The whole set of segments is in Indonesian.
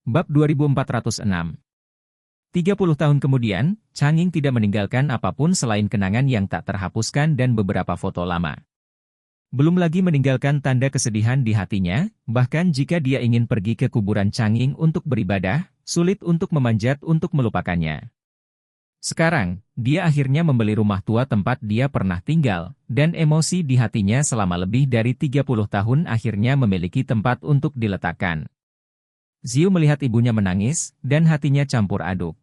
Bab 2406. 30 tahun kemudian, Changing tidak meninggalkan apapun selain kenangan yang tak terhapuskan dan beberapa foto lama. Belum lagi meninggalkan tanda kesedihan di hatinya, bahkan jika dia ingin pergi ke kuburan Changing untuk beribadah, sulit untuk memanjat untuk melupakannya. Sekarang, dia akhirnya membeli rumah tua tempat dia pernah tinggal, dan emosi di hatinya selama lebih dari 30 tahun akhirnya memiliki tempat untuk diletakkan. Xiu melihat ibunya menangis, dan hatinya campur aduk.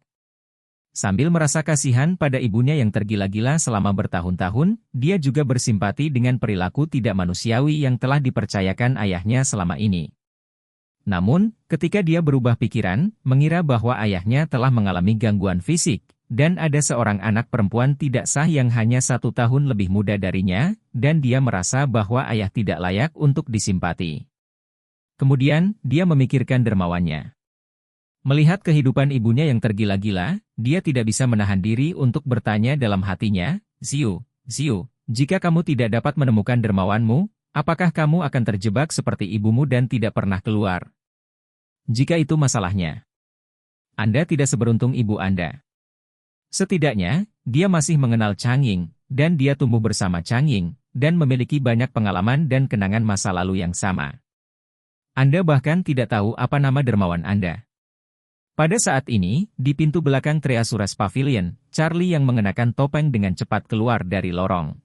Sambil merasa kasihan pada ibunya yang tergila-gila selama bertahun-tahun, dia juga bersimpati dengan perilaku tidak manusiawi yang telah dipercayakan ayahnya selama ini. Namun, ketika dia berubah pikiran, mengira bahwa ayahnya telah mengalami gangguan fisik, dan ada seorang anak perempuan tidak sah yang hanya 1 tahun lebih muda darinya, dan dia merasa bahwa ayah tidak layak untuk disimpati. Kemudian, dia memikirkan dermawannya. Melihat kehidupan ibunya yang tergila-gila, dia tidak bisa menahan diri untuk bertanya dalam hatinya, Xiu, jika kamu tidak dapat menemukan dermawanmu, apakah kamu akan terjebak seperti ibumu dan tidak pernah keluar? Jika itu masalahnya, Anda tidak seberuntung ibu Anda. Setidaknya, dia masih mengenal Changing, dan dia tumbuh bersama Changing, dan memiliki banyak pengalaman dan kenangan masa lalu yang sama. Anda bahkan tidak tahu apa nama dermawan Anda. Pada saat ini, di pintu belakang Treasures Pavilion, Charlie yang mengenakan topeng dengan cepat keluar dari lorong.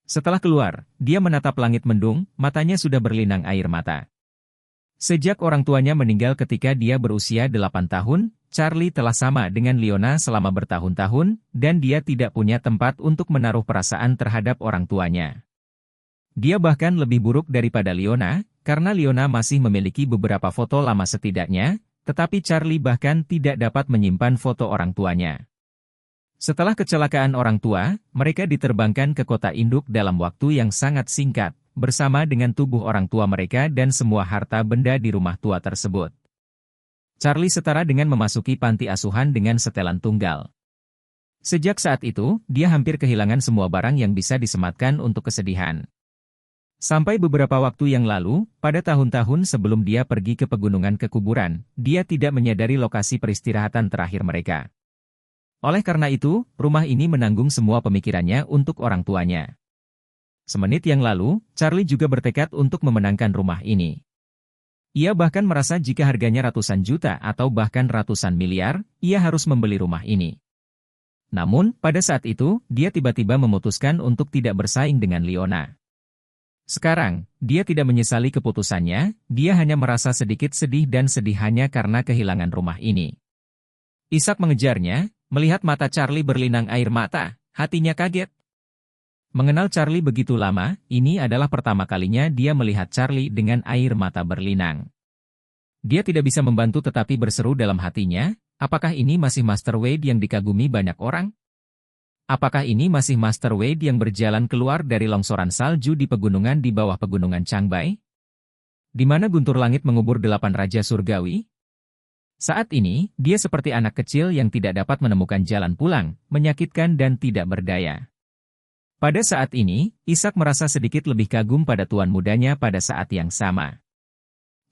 Setelah keluar, dia menatap langit mendung, matanya sudah berlinang air mata. Sejak orang tuanya meninggal ketika dia berusia 8 tahun, Charlie telah sama dengan Leona selama bertahun-tahun, dan dia tidak punya tempat untuk menaruh perasaan terhadap orang tuanya. Dia bahkan lebih buruk daripada Leona, karena Leona masih memiliki beberapa foto lama setidaknya, tetapi Charlie bahkan tidak dapat menyimpan foto orang tuanya. Setelah kecelakaan orang tua, mereka diterbangkan ke kota induk dalam waktu yang sangat singkat, bersama dengan tubuh orang tua mereka dan semua harta benda di rumah tua tersebut. Charlie setara dengan memasuki panti asuhan dengan setelan tunggal. Sejak saat itu, dia hampir kehilangan semua barang yang bisa disematkan untuk kesedihan. Sampai beberapa waktu yang lalu, pada tahun-tahun sebelum dia pergi ke pegunungan ke kuburan, dia tidak menyadari lokasi peristirahatan terakhir mereka. Oleh karena itu, rumah ini menanggung semua pemikirannya untuk orang tuanya. Semenit yang lalu, Charlie juga bertekad untuk memenangkan rumah ini. Ia bahkan merasa jika harganya ratusan juta atau bahkan ratusan miliar, ia harus membeli rumah ini. Namun, pada saat itu, dia tiba-tiba memutuskan untuk tidak bersaing dengan Leona. Sekarang, dia tidak menyesali keputusannya, dia hanya merasa sedikit sedih dan sedih hanya karena kehilangan rumah ini. Ishak mengejarnya, melihat mata Charlie berlinang air mata, hatinya kaget. Mengenal Charlie begitu lama, ini adalah pertama kalinya dia melihat Charlie dengan air mata berlinang. Dia tidak bisa membantu tetapi berseru dalam hatinya, apakah ini masih Master Wade yang dikagumi banyak orang? Apakah ini masih Master Wade yang berjalan keluar dari longsoran salju di pegunungan di bawah pegunungan Changbai? Di mana guntur langit mengubur 8 raja surgawi? Saat ini, dia seperti anak kecil yang tidak dapat menemukan jalan pulang, menyakitkan dan tidak berdaya. Pada saat ini, Ishak merasa sedikit lebih kagum pada tuan mudanya pada saat yang sama.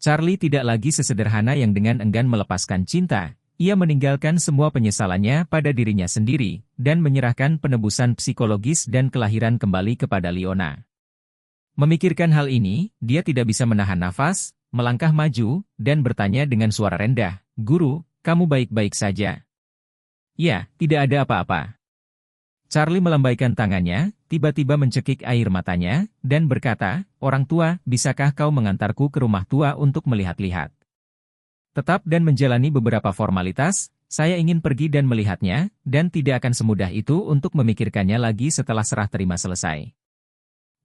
Charlie tidak lagi sesederhana yang dengan enggan melepaskan cinta. Ia meninggalkan semua penyesalannya pada dirinya sendiri, dan menyerahkan penebusan psikologis dan kelahiran kembali kepada Leona. Memikirkan hal ini, dia tidak bisa menahan nafas, melangkah maju, dan bertanya dengan suara rendah, "Guru, kamu baik-baik saja?" "Ya, tidak ada apa-apa." Charlie melambaikan tangannya, tiba-tiba mencekik air matanya, dan berkata, "Orang tua, bisakah kau mengantarku ke rumah tua untuk melihat-lihat? Tetap dan menjalani beberapa formalitas, saya ingin pergi dan melihatnya, dan tidak akan semudah itu untuk memikirkannya lagi setelah serah terima selesai."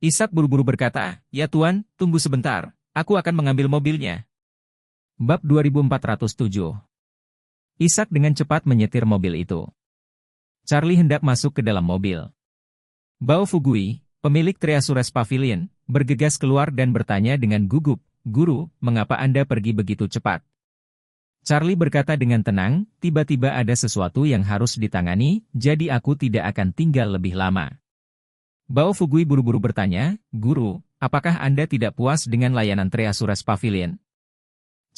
Ishak buru-buru berkata, "Ya Tuan, tunggu sebentar, aku akan mengambil mobilnya." Bab 2407. Ishak dengan cepat menyetir mobil itu. Charlie hendak masuk ke dalam mobil. Bao Fugui, pemilik Treasures Pavilion, bergegas keluar dan bertanya dengan gugup, "Guru, mengapa Anda pergi begitu cepat?" Charlie berkata dengan tenang, "Tiba-tiba ada sesuatu yang harus ditangani, jadi aku tidak akan tinggal lebih lama." Bao Fugui buru-buru bertanya, "Guru, apakah Anda tidak puas dengan layanan Treasures Pavilion?"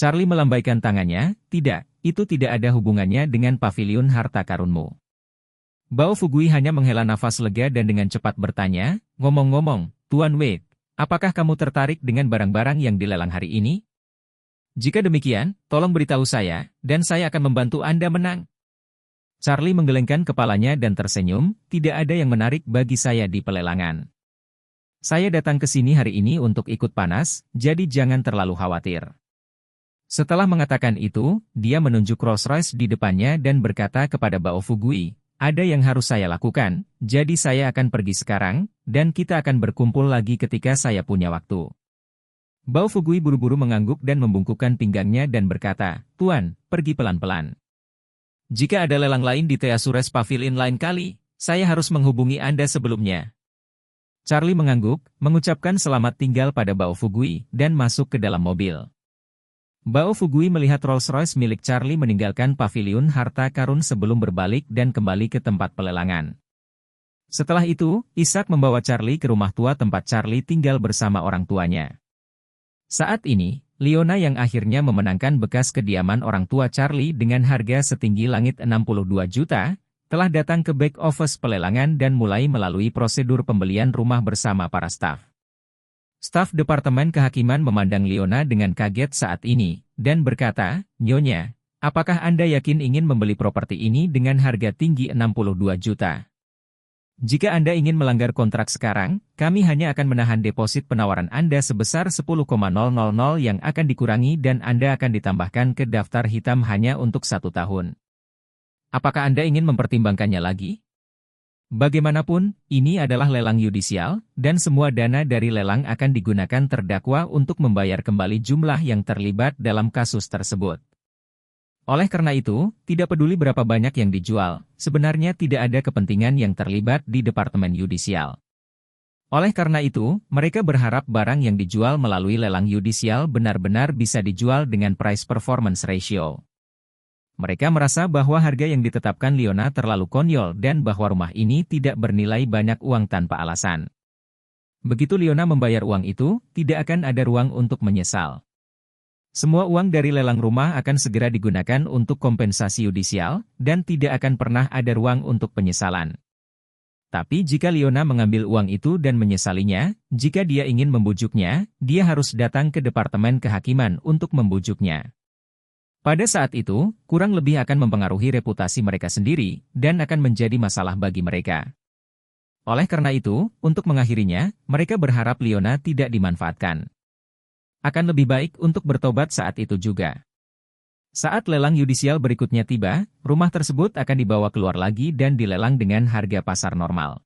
Charlie melambaikan tangannya, tidak, itu tidak ada hubungannya dengan paviliun harta karunmu. Bao Fugui hanya menghela nafas lega dan dengan cepat bertanya, ngomong-ngomong, Tuan Wade, apakah kamu tertarik dengan barang-barang yang dilelang hari ini? Jika demikian, tolong beritahu saya, dan saya akan membantu Anda menang. Charlie menggelengkan kepalanya dan tersenyum, tidak ada yang menarik bagi saya di pelelangan. Saya datang ke sini hari ini untuk ikut panas, jadi jangan terlalu khawatir. Setelah mengatakan itu, dia menunjuk Rolls-Royce di depannya dan berkata kepada Bao Fugui, ada yang harus saya lakukan, jadi saya akan pergi sekarang, dan kita akan berkumpul lagi ketika saya punya waktu. Bao Fugui buru-buru mengangguk dan membungkukkan pinggangnya dan berkata, Tuan, pergi pelan-pelan. Jika ada lelang lain di Thesaurus Pavilion lain kali, saya harus menghubungi Anda sebelumnya. Charlie mengangguk, mengucapkan selamat tinggal pada Bao Fugui, dan masuk ke dalam mobil. Bao Fugui melihat Rolls-Royce milik Charlie meninggalkan paviliun harta karun sebelum berbalik dan kembali ke tempat pelelangan. Setelah itu, Ishak membawa Charlie ke rumah tua tempat Charlie tinggal bersama orang tuanya. Saat ini, Leona yang akhirnya memenangkan bekas kediaman orang tua Charlie dengan harga setinggi langit 62 juta, telah datang ke back office pelelangan dan mulai melalui prosedur pembelian rumah bersama para staf. Staf Departemen Kehakiman memandang Leona dengan kaget saat ini, dan berkata, Nyonya, apakah Anda yakin ingin membeli properti ini dengan harga tinggi 62 juta? Jika Anda ingin melanggar kontrak sekarang, kami hanya akan menahan deposit penawaran Anda sebesar 10,000 yang akan dikurangi dan Anda akan ditambahkan ke daftar hitam hanya untuk 1 tahun. Apakah Anda ingin mempertimbangkannya lagi? Bagaimanapun, ini adalah lelang yudisial, dan semua dana dari lelang akan digunakan terdakwa untuk membayar kembali jumlah yang terlibat dalam kasus tersebut. Oleh karena itu, tidak peduli berapa banyak yang dijual, sebenarnya tidak ada kepentingan yang terlibat di Departemen Yudisial. Oleh karena itu, mereka berharap barang yang dijual melalui lelang yudisial benar-benar bisa dijual dengan price performance ratio. Mereka merasa bahwa harga yang ditetapkan Leona terlalu konyol dan bahwa rumah ini tidak bernilai banyak uang tanpa alasan. Begitu Leona membayar uang itu, tidak akan ada ruang untuk menyesal. Semua uang dari lelang rumah akan segera digunakan untuk kompensasi yudisial, dan tidak akan pernah ada ruang untuk penyesalan. Tapi jika Leona mengambil uang itu dan menyesalinya, jika dia ingin membujuknya, dia harus datang ke Departemen Kehakiman untuk membujuknya. Pada saat itu, kurang lebih akan mempengaruhi reputasi mereka sendiri, dan akan menjadi masalah bagi mereka. Oleh karena itu, untuk mengakhirinya, mereka berharap Leona tidak dimanfaatkan. Akan lebih baik untuk bertobat saat itu juga. Saat lelang yudisial berikutnya tiba, rumah tersebut akan dibawa keluar lagi dan dilelang dengan harga pasar normal.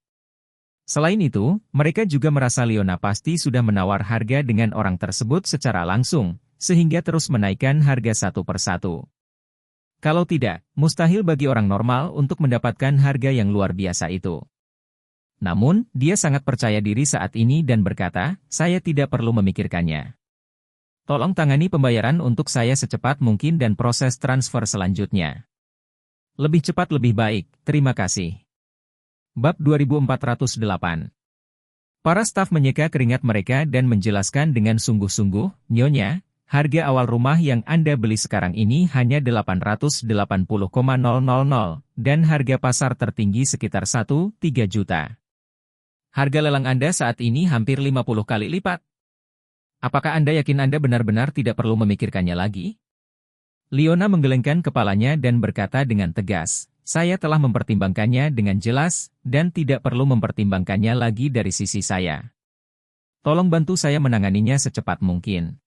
Selain itu, mereka juga merasa Leona pasti sudah menawar harga dengan orang tersebut secara langsung, sehingga terus menaikkan harga satu persatu. Kalau tidak, mustahil bagi orang normal untuk mendapatkan harga yang luar biasa itu. Namun, dia sangat percaya diri saat ini dan berkata, saya tidak perlu memikirkannya. Tolong tangani pembayaran untuk saya secepat mungkin dan proses transfer selanjutnya. Lebih cepat lebih baik, terima kasih. Bab 2408. Para staf menyeka keringat mereka dan menjelaskan dengan sungguh-sungguh, Nyonya, harga awal rumah yang Anda beli sekarang ini hanya 880,000 dan harga pasar tertinggi sekitar 1,3 juta. Harga lelang Anda saat ini hampir 50 kali lipat. Apakah Anda yakin Anda benar-benar tidak perlu memikirkannya lagi? Leona menggelengkan kepalanya dan berkata dengan tegas, saya telah mempertimbangkannya dengan jelas, dan tidak perlu mempertimbangkannya lagi dari sisi saya. Tolong bantu saya menanganinya secepat mungkin.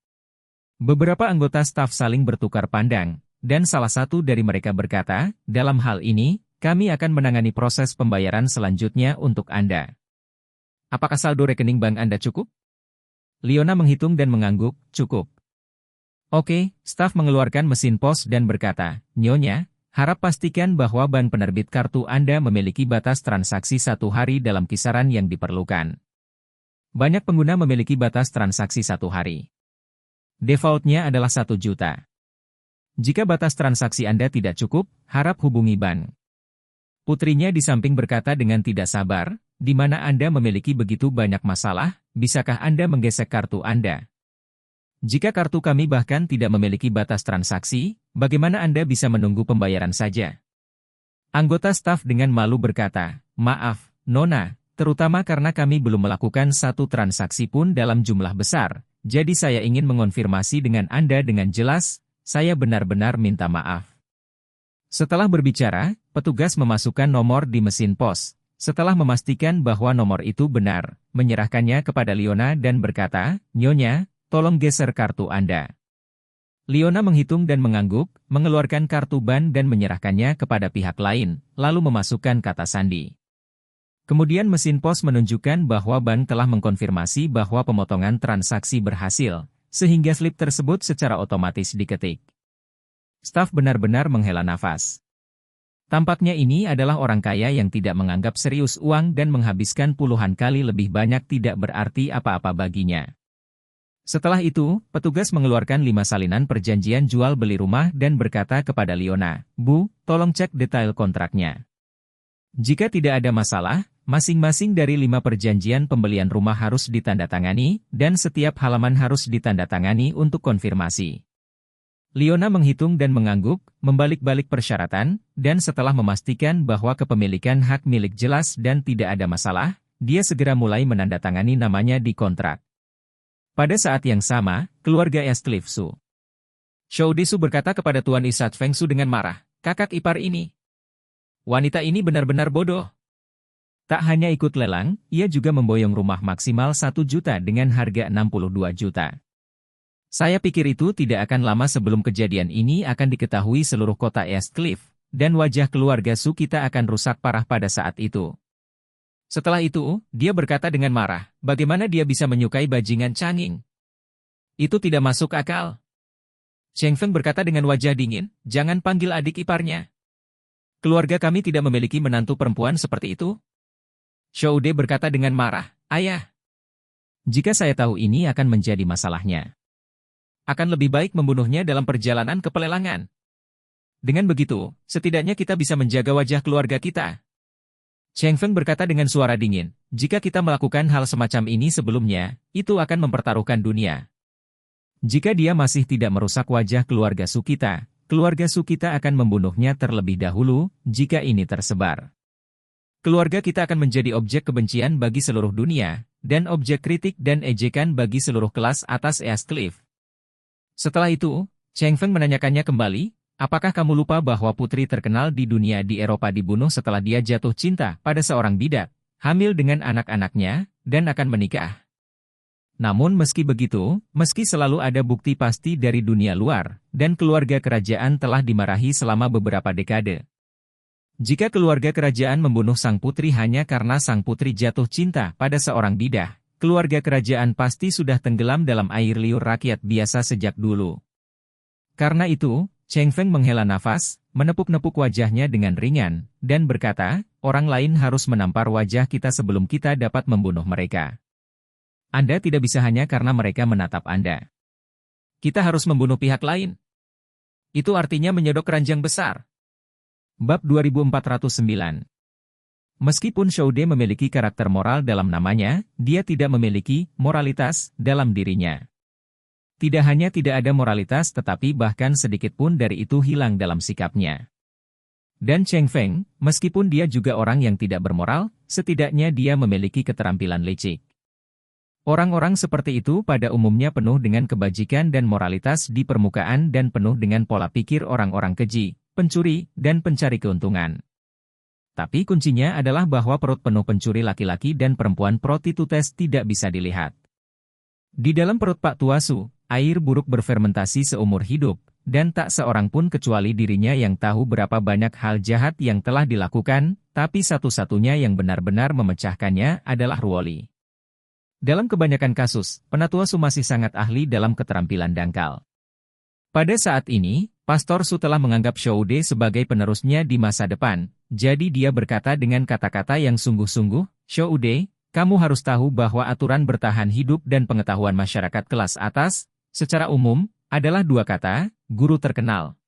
Beberapa anggota staf saling bertukar pandang, dan salah satu dari mereka berkata, dalam hal ini, kami akan menangani proses pembayaran selanjutnya untuk Anda. Apakah saldo rekening bank Anda cukup? Leona menghitung dan mengangguk, cukup. Oke, staf mengeluarkan mesin pos dan berkata, Nyonya, harap pastikan bahwa bank penerbit kartu Anda memiliki batas transaksi 1 hari dalam kisaran yang diperlukan. Banyak pengguna memiliki batas transaksi 1 hari. Defaultnya adalah 1 juta. Jika batas transaksi Anda tidak cukup, harap hubungi bank. Putrinya di samping berkata dengan tidak sabar, di mana Anda memiliki begitu banyak masalah, bisakah Anda menggesek kartu Anda? Jika kartu kami bahkan tidak memiliki batas transaksi, bagaimana Anda bisa menunggu pembayaran saja? Anggota staf dengan malu berkata, "Maaf, Nona, terutama karena kami belum melakukan satu transaksi pun dalam jumlah besar, jadi saya ingin mengonfirmasi dengan Anda dengan jelas, saya benar-benar minta maaf." Setelah berbicara, petugas memasukkan nomor di mesin pos. Setelah memastikan bahwa nomor itu benar, menyerahkannya kepada Leona dan berkata, "Nyonya, tolong geser kartu Anda." Leona menghitung dan mengangguk, mengeluarkan kartu ban dan menyerahkannya kepada pihak lain, lalu memasukkan kata sandi. Kemudian mesin pos menunjukkan bahwa bank telah mengkonfirmasi bahwa pemotongan transaksi berhasil, sehingga slip tersebut secara otomatis diketik. Staf benar-benar menghela nafas. Tampaknya ini adalah orang kaya yang tidak menganggap serius uang dan menghabiskan puluhan kali lebih banyak tidak berarti apa-apa baginya. Setelah itu, petugas mengeluarkan 5 salinan perjanjian jual beli rumah dan berkata kepada Leona, "Bu, tolong cek detail kontraknya." Jika tidak ada masalah, masing-masing dari 5 perjanjian pembelian rumah harus ditandatangani, dan setiap halaman harus ditandatangani untuk konfirmasi. Leona menghitung dan mengangguk, membalik-balik persyaratan, dan setelah memastikan bahwa kepemilikan hak milik jelas dan tidak ada masalah, dia segera mulai menandatangani namanya di kontrak. Pada saat yang sama, keluarga Estliff Su. Shou Desu berkata kepada Tuan Isat Feng Su dengan marah, "Kakak ipar ini. Wanita ini benar-benar bodoh." Tak hanya ikut lelang, ia juga memboyong rumah maksimal 1 juta dengan harga 62 juta. Saya pikir itu tidak akan lama sebelum kejadian ini akan diketahui seluruh kota Eastcliff, dan wajah keluarga Su kita akan rusak parah pada saat itu. Setelah itu, dia berkata dengan marah, "Bagaimana dia bisa menyukai bajingan Changing? Itu tidak masuk akal." Cheng Feng berkata dengan wajah dingin, "Jangan panggil adik iparnya. Keluarga kami tidak memiliki menantu perempuan seperti itu." Shou De berkata dengan marah, "Ayah, jika saya tahu ini akan menjadi masalahnya, akan lebih baik membunuhnya dalam perjalanan ke pelelangan. Dengan begitu, setidaknya kita bisa menjaga wajah keluarga kita." Cheng Feng berkata dengan suara dingin, "Jika kita melakukan hal semacam ini sebelumnya, itu akan mempertaruhkan dunia. Jika dia masih tidak merusak wajah keluarga Su kita akan membunuhnya terlebih dahulu, jika ini tersebar. Keluarga kita akan menjadi objek kebencian bagi seluruh dunia, dan objek kritik dan ejekan bagi seluruh kelas atas Eastcliff." Setelah itu, Cheng Feng menanyakannya kembali, "Apakah kamu lupa bahwa putri terkenal di dunia di Eropa dibunuh setelah dia jatuh cinta pada seorang bidak, hamil dengan anak-anaknya, dan akan menikah?" Namun meski begitu, meski selalu ada bukti pasti dari dunia luar, dan keluarga kerajaan telah dimarahi selama beberapa dekade. Jika keluarga kerajaan membunuh sang putri hanya karena sang putri jatuh cinta pada seorang bidah, keluarga kerajaan pasti sudah tenggelam dalam air liur rakyat biasa sejak dulu. Karena itu, Cheng Feng menghela nafas, menepuk-nepuk wajahnya dengan ringan, dan berkata, "Orang lain harus menampar wajah kita sebelum kita dapat membunuh mereka. Anda tidak bisa hanya karena mereka menatap Anda. Kita harus membunuh pihak lain. Itu artinya menyodok keranjang besar." Bab 2409. Meskipun Shou De memiliki karakter moral dalam namanya, dia tidak memiliki moralitas dalam dirinya. Tidak hanya tidak ada moralitas tetapi bahkan sedikit pun dari itu hilang dalam sikapnya. Dan Cheng Feng, meskipun dia juga orang yang tidak bermoral, setidaknya dia memiliki keterampilan licik. Orang-orang seperti itu pada umumnya penuh dengan kebajikan dan moralitas di permukaan dan penuh dengan pola pikir orang-orang keji, pencuri, dan pencari keuntungan. Tapi kuncinya adalah bahwa perut penuh pencuri laki-laki dan perempuan prostitutes tidak bisa dilihat. Di dalam perut Pak Tua Su, air buruk berfermentasi seumur hidup, dan tak seorang pun kecuali dirinya yang tahu berapa banyak hal jahat yang telah dilakukan, tapi satu-satunya yang benar-benar memecahkannya adalah Ruoli. Dalam kebanyakan kasus, Penatua Su masih sangat ahli dalam keterampilan dangkal. Pada saat ini, Pastor Su telah menganggap Shou De sebagai penerusnya di masa depan, jadi dia berkata dengan kata-kata yang sungguh-sungguh, "Shou De, kamu harus tahu bahwa aturan bertahan hidup dan pengetahuan masyarakat kelas atas, secara umum, adalah 2 kata, guru terkenal."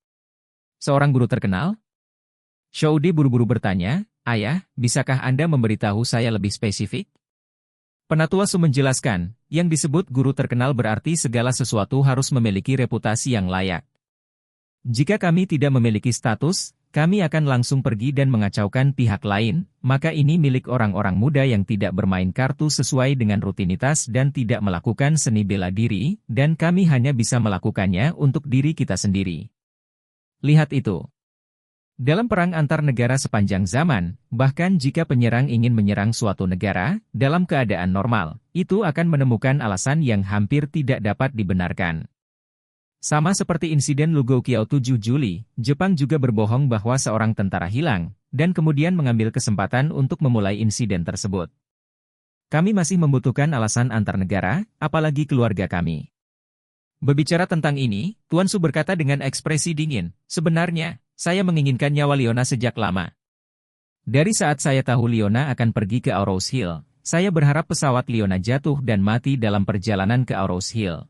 "Seorang guru terkenal?" Shou De buru-buru bertanya, "Ayah, bisakah Anda memberitahu saya lebih spesifik?" Penatua Su menjelaskan, yang disebut guru terkenal berarti segala sesuatu harus memiliki reputasi yang layak. Jika kami tidak memiliki status, kami akan langsung pergi dan mengacaukan pihak lain, maka ini milik orang-orang muda yang tidak bermain kartu sesuai dengan rutinitas dan tidak melakukan seni bela diri, dan kami hanya bisa melakukannya untuk diri kita sendiri. Lihat itu. Dalam perang antar negara sepanjang zaman, bahkan jika penyerang ingin menyerang suatu negara, dalam keadaan normal, itu akan menemukan alasan yang hampir tidak dapat dibenarkan. Sama seperti insiden Lugokiao 7 Juli, Jepang juga berbohong bahwa seorang tentara hilang, dan kemudian mengambil kesempatan untuk memulai insiden tersebut. Kami masih membutuhkan alasan antar negara, apalagi keluarga kami. Berbicara tentang ini, Tuan Su berkata dengan ekspresi dingin, sebenarnya, saya menginginkan nyawa Leona sejak lama. Dari saat saya tahu Leona akan pergi ke Aurous Hill, saya berharap pesawat Leona jatuh dan mati dalam perjalanan ke Aurous Hill.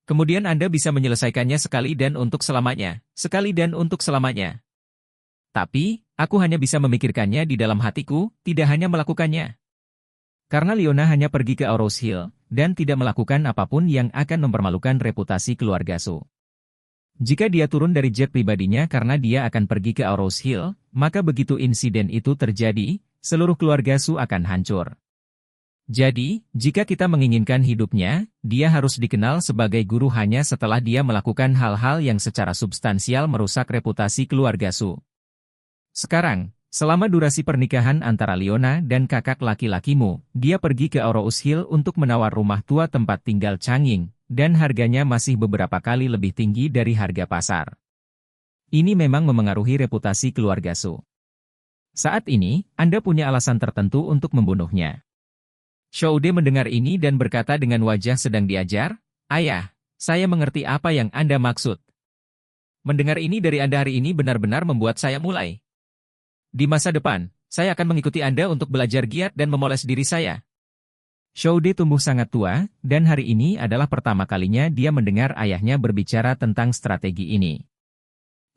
Kemudian Anda bisa menyelesaikannya sekali dan untuk selamanya, sekali dan untuk selamanya. Tapi, aku hanya bisa memikirkannya di dalam hatiku, tidak hanya melakukannya. Karena Leona hanya pergi ke Aurous Hill, dan tidak melakukan apapun yang akan mempermalukan reputasi keluarga Su. Jika dia turun dari jet pribadinya karena dia akan pergi ke Aurous Hill, maka begitu insiden itu terjadi, seluruh keluarga Su akan hancur. Jadi, jika kita menginginkan hidupnya, dia harus dikenal sebagai guru hanya setelah dia melakukan hal-hal yang secara substansial merusak reputasi keluarga Su. Sekarang, selama durasi pernikahan antara Leona dan kakak laki-lakimu, dia pergi ke Aurous Hill untuk menawar rumah tua tempat tinggal Changing, dan harganya masih beberapa kali lebih tinggi dari harga pasar. Ini memang memengaruhi reputasi keluarga Su. Saat ini, Anda punya alasan tertentu untuk membunuhnya. Shoude mendengar ini dan berkata dengan wajah sedang diajar, Ayah, saya mengerti apa yang Anda maksud. Mendengar ini dari Anda hari ini benar-benar membuat saya mulai. Di masa depan, saya akan mengikuti Anda untuk belajar giat dan memoles diri saya. Shoude tumbuh sangat tua, dan hari ini adalah pertama kalinya dia mendengar ayahnya berbicara tentang strategi ini.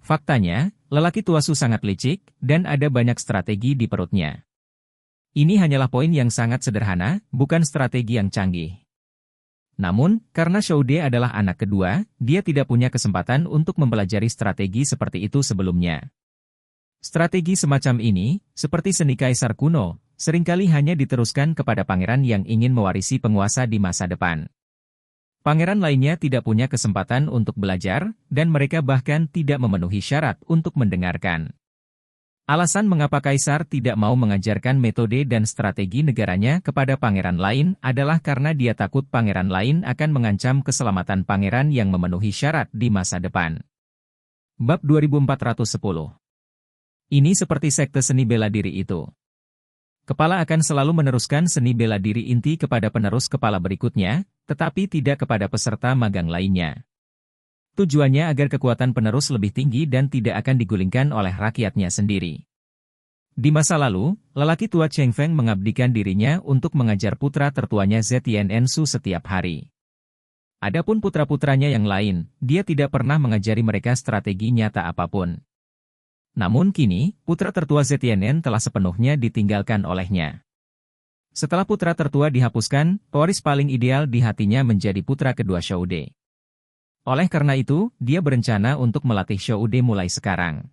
Faktanya, lelaki tua Su sangat licik, dan ada banyak strategi di perutnya. Ini hanyalah poin yang sangat sederhana, bukan strategi yang canggih. Namun, karena Shoude adalah anak kedua, dia tidak punya kesempatan untuk mempelajari strategi seperti itu sebelumnya. Strategi semacam ini, seperti seni kaisar kuno, seringkali hanya diteruskan kepada pangeran yang ingin mewarisi penguasa di masa depan. Pangeran lainnya tidak punya kesempatan untuk belajar, dan mereka bahkan tidak memenuhi syarat untuk mendengarkan. Alasan mengapa kaisar tidak mau mengajarkan metode dan strategi negaranya kepada pangeran lain adalah karena dia takut pangeran lain akan mengancam keselamatan pangeran yang memenuhi syarat di masa depan. Bab 2410. Ini seperti sekte seni bela diri itu. Kepala akan selalu meneruskan seni bela diri inti kepada penerus kepala berikutnya, tetapi tidak kepada peserta magang lainnya. Tujuannya agar kekuatan penerus lebih tinggi dan tidak akan digulingkan oleh rakyatnya sendiri. Di masa lalu, lelaki tua Cheng Feng mengabdikan dirinya untuk mengajar putra tertuanya Ztian Su setiap hari. Adapun putra-putranya yang lain, dia tidak pernah mengajari mereka strategi nyata apapun. Namun kini, putra tertua Ztian telah sepenuhnya ditinggalkan olehnya. Setelah putra tertua dihapuskan, pewaris paling ideal di hatinya menjadi putra kedua Shoude. Oleh karena itu, dia berencana untuk melatih Shoude mulai sekarang.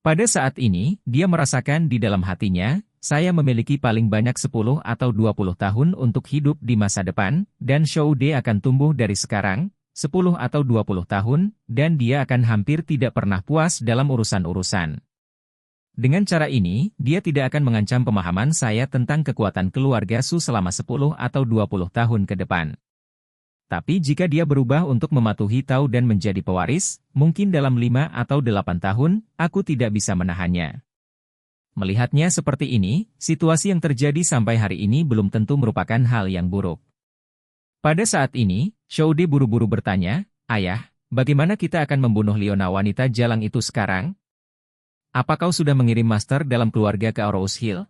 Pada saat ini, dia merasakan di dalam hatinya, saya memiliki paling banyak 10 atau 20 tahun untuk hidup di masa depan, dan Shoude akan tumbuh dari sekarang, 10 atau 20 tahun, dan dia akan hampir tidak pernah puas dalam urusan-urusan. Dengan cara ini, dia tidak akan mengancam pemahaman saya tentang kekuatan keluarga Su selama 10 atau 20 tahun ke depan. Tapi jika dia berubah untuk mematuhi Tao dan menjadi pewaris, mungkin dalam 5 atau 8 tahun, aku tidak bisa menahannya. Melihatnya seperti ini, situasi yang terjadi sampai hari ini belum tentu merupakan hal yang buruk. Pada saat ini, Shoude buru-buru bertanya, Ayah, bagaimana kita akan membunuh Leona wanita jalang itu sekarang? Apa kau sudah mengirim master dalam keluarga ke Aurous Hill?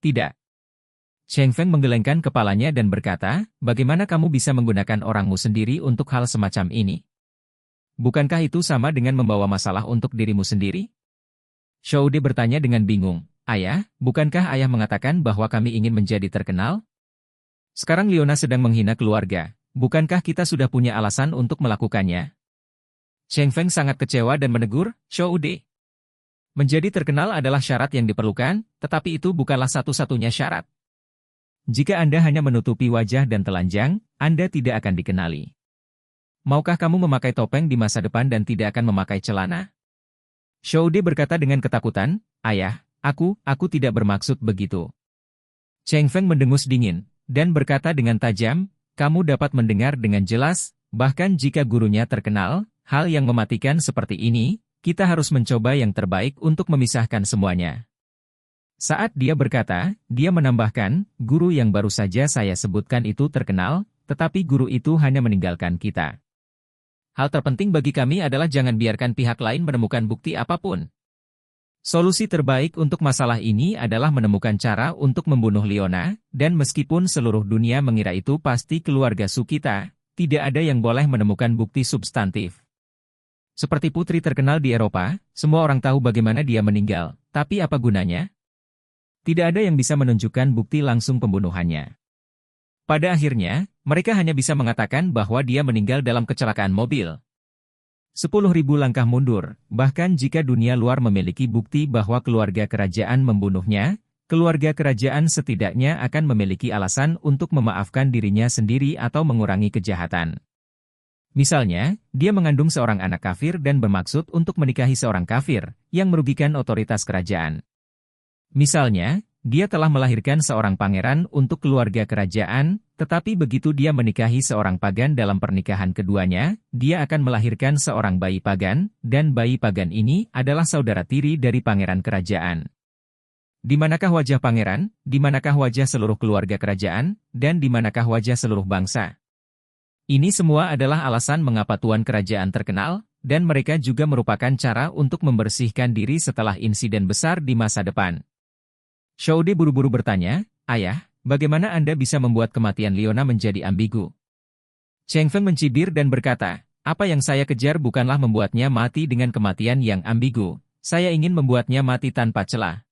Tidak. Cheng Feng menggelengkan kepalanya dan berkata, bagaimana kamu bisa menggunakan orangmu sendiri untuk hal semacam ini? Bukankah itu sama dengan membawa masalah untuk dirimu sendiri? Shoude bertanya dengan bingung, Ayah, bukankah ayah mengatakan bahwa kami ingin menjadi terkenal? Sekarang Leona sedang menghina keluarga. Bukankah kita sudah punya alasan untuk melakukannya? Cheng Feng sangat kecewa dan menegur, Shoude. Menjadi terkenal adalah syarat yang diperlukan, tetapi itu bukanlah satu-satunya syarat. Jika Anda hanya menutupi wajah dan telanjang, Anda tidak akan dikenali. Maukah kamu memakai topeng di masa depan dan tidak akan memakai celana? Shoude berkata dengan ketakutan, Ayah, aku tidak bermaksud begitu. Cheng Feng mendengus dingin, dan berkata dengan tajam, kamu dapat mendengar dengan jelas, bahkan jika gurunya terkenal, hal yang mematikan seperti ini, kita harus mencoba yang terbaik untuk memisahkan semuanya. Saat dia berkata, dia menambahkan, guru yang baru saja saya sebutkan itu terkenal, tetapi guru itu hanya meninggalkan kita. Hal terpenting bagi kami adalah jangan biarkan pihak lain menemukan bukti apapun. Solusi terbaik untuk masalah ini adalah menemukan cara untuk membunuh Leona, dan meskipun seluruh dunia mengira itu pasti keluarga Su kita, tidak ada yang boleh menemukan bukti substantif. Seperti putri terkenal di Eropa, semua orang tahu bagaimana dia meninggal, tapi apa gunanya? Tidak ada yang bisa menunjukkan bukti langsung pembunuhannya. Pada akhirnya, mereka hanya bisa mengatakan bahwa dia meninggal dalam kecelakaan mobil. 10.000 langkah mundur, bahkan jika dunia luar memiliki bukti bahwa keluarga kerajaan membunuhnya, keluarga kerajaan setidaknya akan memiliki alasan untuk memaafkan dirinya sendiri atau mengurangi kejahatan. Misalnya, dia mengandung seorang anak kafir dan bermaksud untuk menikahi seorang kafir, yang merugikan otoritas kerajaan. Misalnya, dia telah melahirkan seorang pangeran untuk keluarga kerajaan, tetapi begitu dia menikahi seorang pagan dalam pernikahan keduanya, dia akan melahirkan seorang bayi pagan, dan bayi pagan ini adalah saudara tiri dari pangeran kerajaan. Di manakah wajah pangeran, di manakah wajah seluruh keluarga kerajaan, dan di manakah wajah seluruh bangsa? Ini semua adalah alasan mengapa tuan kerajaan terkenal, dan mereka juga merupakan cara untuk membersihkan diri setelah insiden besar di masa depan. Shoude buru-buru bertanya, Ayah, bagaimana Anda bisa membuat kematian Leona menjadi ambigu? Cheng Feng mencibir dan berkata, apa yang saya kejar bukanlah membuatnya mati dengan kematian yang ambigu, saya ingin membuatnya mati tanpa celah.